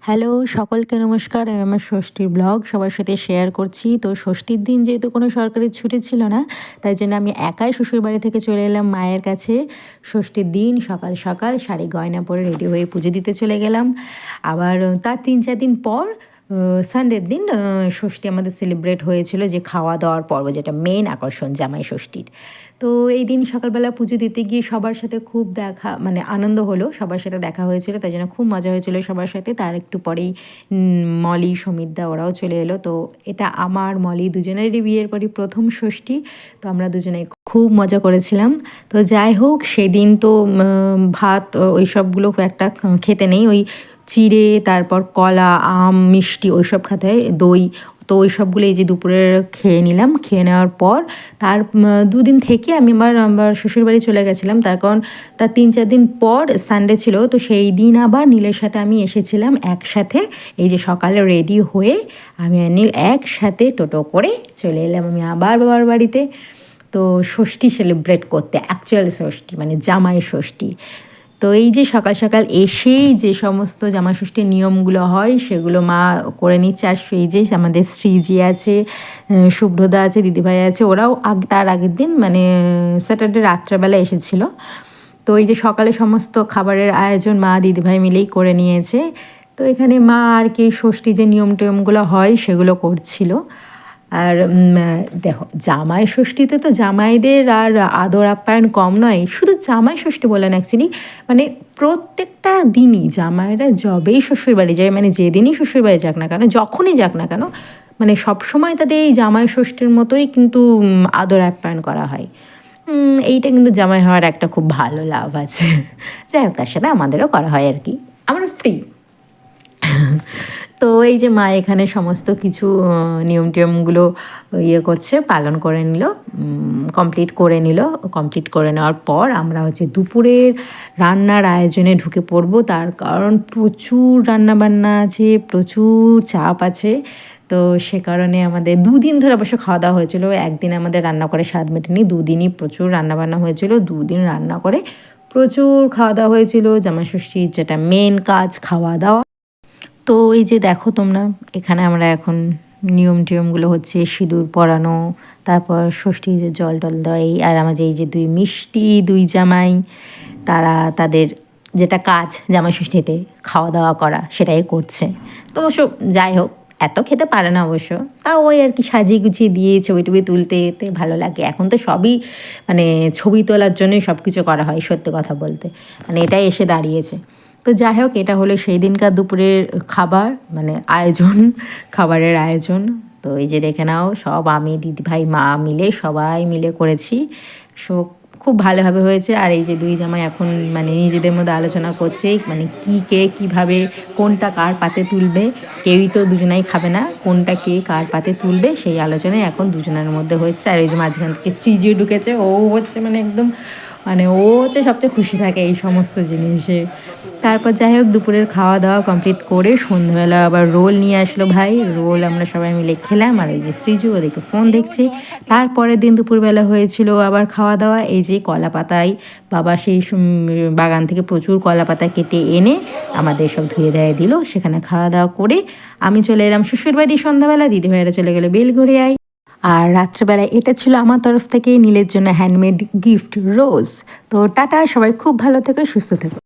Hello, সকলকে নমস্কার। আমি আমার ষষ্ঠীর ব্লগ সবার সাথে শেয়ার করছি। তো ষষ্ঠীর দিন যেহেতু কোনো সরকারি ছুটি ছিল না, তাই জন্য আমি একাই শ্বশুরবাড়ি থেকে চলে এলাম মায়ের কাছে। ষষ্ঠীর দিন সকাল সকাল শাড়ি গয়না পরে রেডি হয়ে পুজো দিতে চলে গেলাম। আবার তার ৩-৪ দিন পর সানডের দিন ষষ্ঠী আমাদের সেলিব্রেট হয়েছিল, যে খাওয়া দাওয়ার পর্ব, যেটা মেন আকর্ষণ জামাই ষষ্ঠীর। তো এই দিন সকালবেলা পুজো দিতে গিয়ে সবার সাথে খুব দেখা, মানে আনন্দ হলো, সবার সাথে দেখা হয়েছিল, তাই জন্য খুব মজা হয়েছিল সবার সাথে। তার একটু পরেই মলি, সমিতদা ওরাও চলে এলো। তো এটা আমার মলি দুজনেরই বিয়ের পরই প্রথম ষষ্ঠী। তো আমরা দুজনে খুব মজা করেছিলাম। তো যাই হোক, সেদিন তো ভাত ওই সবগুলো একটা খেতে নেই, ওই চিড়ে, তারপর কলা, আম, মিষ্টি ওইসব খেতে হয়, দই। তো ওই সবগুলো এই যে দুপুরে খেয়ে নিলাম। খেয়ে নেওয়ার পর তার 2 দিন থেকে আমি আবার শ্বশুরবাড়ি চলে গেছিলাম, তার কারণ তার 3-4 দিন পর সানডে ছিল। তো সেই দিন আবার নীলের সাথে আমি এসেছিলাম একসাথে। এই যে সকালে রেডি হয়ে আমি আর নীল একসাথে টোটো করে চলে এলাম আমি আবার বাবার বাড়িতে। তো ষষ্ঠী সেলিব্রেট করতে, অ্যাকচুয়াল ষষ্ঠী মানে জামাই ষষ্ঠী। তো এই যে সকাল সকাল এসেই যে সমস্ত জামাই ষষ্ঠীর নিয়মগুলো হয় সেগুলো মা করে নিচ্ছে। আর সেই যে আমাদের শ্রীজি আছে, শুভ্রদা আছে, দিদিভাই আছে, ওরাও তার আগের দিন মানে স্যাটারডে রাত্রেবেলা এসেছিল। তো এই যে সকালে সমস্ত খাবারের আয়োজন মা দিদিভাই মিলেই করে নিয়েছে। তো এখানে মা আর কি ষষ্ঠী যে নিয়ম টিয়মগুলো হয় সেগুলো করছিল। আর দেখো, জামাই ষষ্ঠীতে তো জামাইদের আর আদর আপ্যায়ন কম নয়। শুধু জামাই ষষ্ঠী বলেন, অ্যাকচুয়ালি মানে প্রত্যেকটা দিনই জামাইরা যবেই শ্বশুরবাড়ি যায়, মানে যেদিনই শ্বশুরবাড়ি যাক না কেন, যখনই যাক না কেন, মানে সবসময় তাদের এই জামাই ষষ্ঠীর মতোই কিন্তু আদর আপ্যায়ন করা হয়। এইটা কিন্তু জামাই হওয়ার একটা খুব ভালো লাভ আছে। যাই হোক, তার সাথে আমাদেরও করা হয় আর কি, আমরা ফ্রি। তো এই যে মা এখানে সমস্ত কিছু নিয়ম টিয়মগুলো করছে, পালন করে নিল, কমপ্লিট করে নিল। কমপ্লিট করে নেওয়ার পর আমরা হচ্ছে দুপুরের রান্নার আয়োজনে ঢুকে পড়বো। তার কারণ প্রচুর রান্নাবান্না আছে, প্রচুর চাপ আছে। তো সে কারণে আমাদের 2 দিন ধরে অবশ্য খাওয়া দাওয়া হয়েছিল। একদিন আমাদের রান্না করে স্বাদ মেটেনি, 2 দিনই প্রচুর রান্নাবান্না হয়েছিল। 2 দিন রান্না করে প্রচুর খাওয়া দাওয়া হয়েছিল। জামাই ষষ্ঠীর যেটা মেন কাজ, খাওয়া দাওয়া। তো এই যে দেখো তোমরা, এখানে আমরা এখন নিয়ম টিয়মগুলো হচ্ছে সিঁদুর পরানো, তারপর ষষ্ঠী যে জল টল দেয়, আর আমাদের এই যে 2 জামাই, তারা তাদের যেটা কাজ জামাই ষষ্ঠীতে খাওয়া দাওয়া করা সেটাই করছে। তো অবশ্য যাই হোক, এত খেতে পারে না অবশ্য, তাও ওই আর কি সাজিয়ে গুছিয়ে দিয়ে ছবি টবি তুলতে এতে ভালো লাগে। এখন তো সবই মানে ছবি তোলার জন্যই সব কিছু করা হয়, সত্যি কথা বলতে, মানে এটাই এসে দাঁড়িয়েছে। তো যাই হোক, এটা হলো সেই দিনকার দুপুরের খাবার, মানে আয়োজন, খাবারের আয়োজন। তো এই যে দেখে নাও, সব আমি, দিদিভাই, মা মিলে সবাই মিলে করেছি। সো খুব ভালোভাবে হয়েছে। আর এই যে 2 জামাই এখন মানে নিজেদের মধ্যে আলোচনা করছে, মানে কে কীভাবে কোনটা কার পাতে তুলবে। কেউই তো দুজনাই খাবে না, কোনটা কে কার পাতে তুলবে সেই আলোচনায় এখন দুজনের মধ্যে হচ্ছে। আর এই যে মাঝখান থেকে শ্রীজি ঢুকেছে, ও হচ্ছে মানে একদম, মানে ও হচ্ছে সবচেয়ে খুশি থাকে এই সমস্ত জিনিসে। তারপর যাই হোক, দুপুরের খাওয়া দাওয়া কমপ্লিট করে সন্ধ্যাবেলা আবার রোল নিয়ে আসলো ভাই। রোল আমরা সবাই মিলে খেলাম। আর এই যে সৃজু ওদেরকে ফোন দেখছে। তারপরের দিন দুপুরবেলা হয়েছিল আবার খাওয়া দাওয়া। এই যে কলা পাতায় বাবা সেই বাগান থেকে প্রচুর কলা পাতা কেটে এনে আমাদের সব ধুয়ে দেয় দিল। সেখানে খাওয়া দাওয়া করে আমি চলে এলাম শ্বশুরবাড়ি সন্ধ্যাবেলা। দিদিভাইরা চলে গেলো বেলঘড়িয়ায়। আর রাত্রেবেলায় এটা ছিল আমার তরফ থেকে নীলের জন্য হ্যান্ডমেড গিফট, রোজ। তো টাটা, সবাই খুব ভালো থেকো, সুস্থ থেকো।